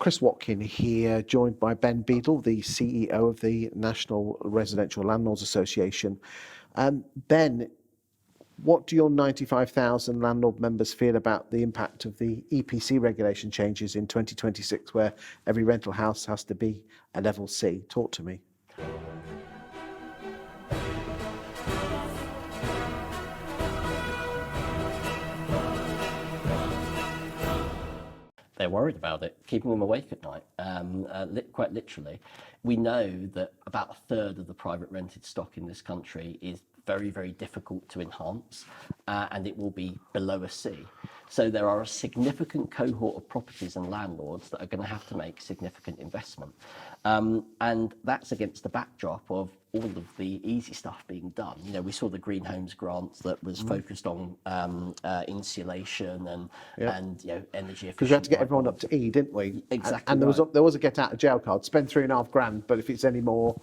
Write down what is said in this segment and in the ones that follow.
Chris Watkin here, joined by Ben Beadle, the CEO of the National Residential Landlords Association. Ben, what do your 95,000 landlord members feel about the impact of the EPC regulation changes in 2026, where every rental house has to be a level C? Talk to me. They're worried about it, keeping them awake at night, quite literally. We know that about a third of the private rented stock in this country is very, very difficult to enhance, and it will be below a C. So there are a significant cohort of properties and landlords that are going to have to make significant investment. And that's against the backdrop of all of the easy stuff being done. You know, we saw the Green Homes grants that was focused on insulation and you know, energy efficient. Because we had to get everyone up to E, didn't we? Exactly. And there was a get out of jail card. Spend £3.5 grand, but if it's any more,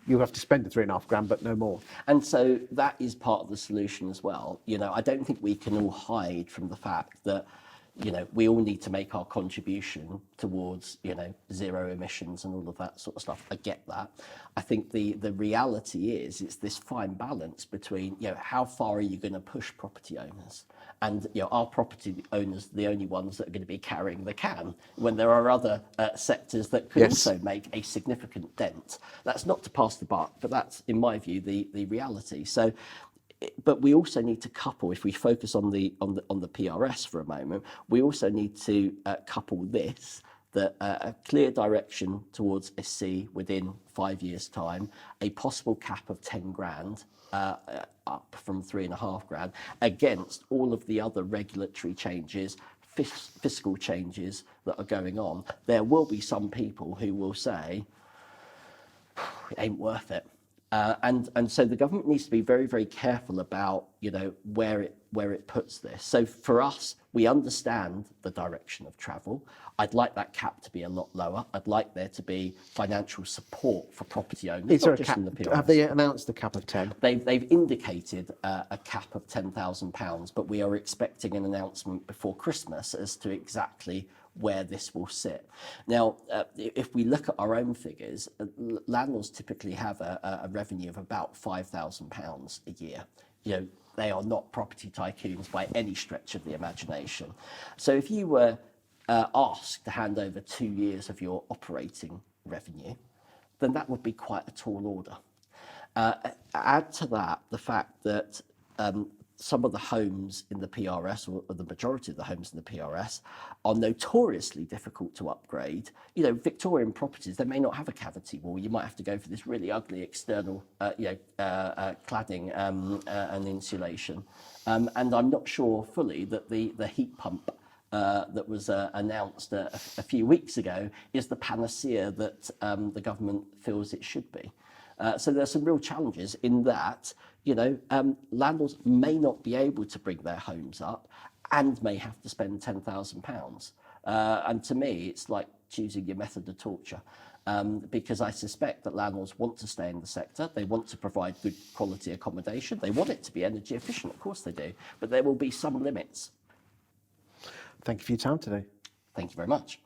you have to spend the £3.5 grand, but no more. And so that is part of the solution as well. You know, I don't think we can all hide from the fact that, you know, we all need to make our contribution towards, you know, zero emissions and all of that sort of stuff. I get that. I think the reality is it's this fine balance between, you know, how far are you going to push property owners? And, you know, are property owners the only ones that are going to be carrying the can when there are other sectors that could also make a significant dent? That's not to pass the buck, but that's, in my view, the reality. So, but we also need to couple, if we focus on the PRS for a moment, we also need to couple this, that a clear direction towards a C within 5 years' time, a possible cap of 10 grand, up from 3.5 grand, against all of the other regulatory changes, fiscal changes that are going on. There will be some people who will say, it ain't worth it. And so the government needs to be very, very careful about, you know, where it puts this. So for us, we understand the direction of travel. I'd like that cap to be a lot lower. I'd like there to be financial support for property owners. Is there a cap? Have they announced the cap of 10? They've indicated a cap of £10,000, but we are expecting an announcement before Christmas as to exactly where this will sit. Now, if we look at our own figures, landlords typically have a revenue of about £5,000 a year. You know, they are not property tycoons by any stretch of the imagination. So if you were asked to hand over 2 years of your operating revenue, then that would be quite a tall order. Add to that the fact that some of the homes in the PRS, or the majority of the homes in the PRS, are notoriously difficult to upgrade. You know, Victorian properties, they may not have a cavity wall. You might have to go for this really ugly external, cladding and insulation. And I'm not sure fully that the heat pump that was announced a few weeks ago is the panacea that the government feels it should be. So there's some real challenges in that, you know, landlords may not be able to bring their homes up and may have to spend £10,000. And to me, it's like choosing your method of torture, because I suspect that landlords want to stay in the sector. They want to provide good quality accommodation. They want it to be energy efficient. Of course they do. But there will be some limits. Thank you for your time today. Thank you very much.